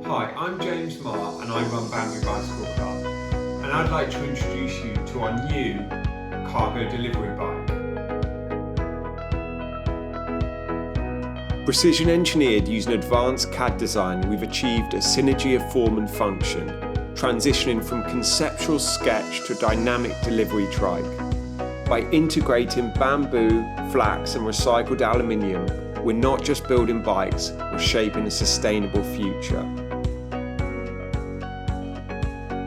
Hi, I'm James Marr and I run Bamboo Bicycle Club, and I'd like to introduce you to our new cargo delivery bike. Precision engineered using advanced CAD design, we've achieved a synergy of form and function, transitioning from conceptual sketch to dynamic delivery trike. By integrating bamboo, flax and recycled aluminium, we're not just building bikes, we're shaping a sustainable future.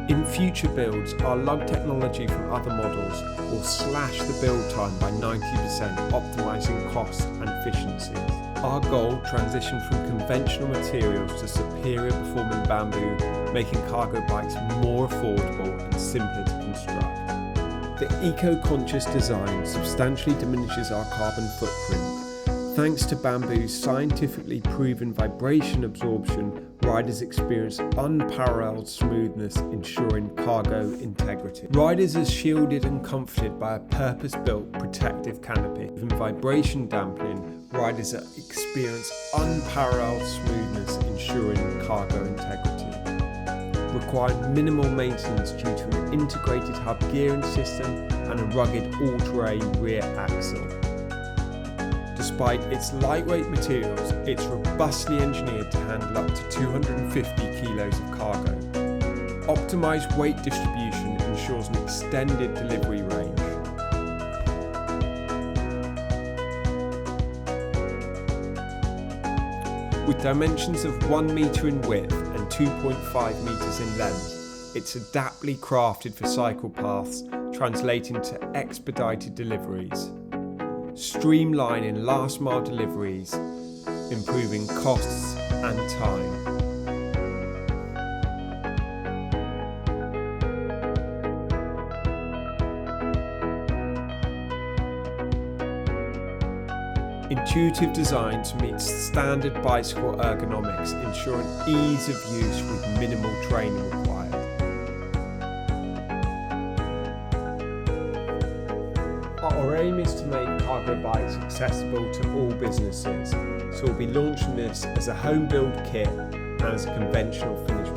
In future builds, our lug technology from other models will slash the build time by 90%, optimising cost and efficiency. Our goal, transition from conventional materials to superior performing bamboo, making cargo bikes more affordable and simpler to construct. The eco-conscious design substantially diminishes our carbon footprint. Thanks to bamboo's scientifically proven vibration absorption, riders experience unparalleled smoothness, ensuring cargo integrity. Riders are shielded and comforted by a purpose-built protective canopy. With vibration dampening, riders experience unparalleled smoothness, ensuring cargo integrity. Requiring minimal maintenance due to an integrated hub gearing system and a rugged all-terrain rear axle. Despite its lightweight materials, it's robustly engineered to handle up to 250 kilos of cargo. Optimized weight distribution ensures an extended delivery range. With dimensions of 1 metre in width and 2.5 metres in length, it's adaptly crafted for cycle paths, translating to expedited deliveries. Streamlining last mile deliveries, improving costs and time. Intuitive design to meet standard bicycle ergonomics, ensuring ease of use with minimal training required. Our aim is to make cargo bikes accessible to all businesses, so we'll be launching this as a home build kit and as a conventional finish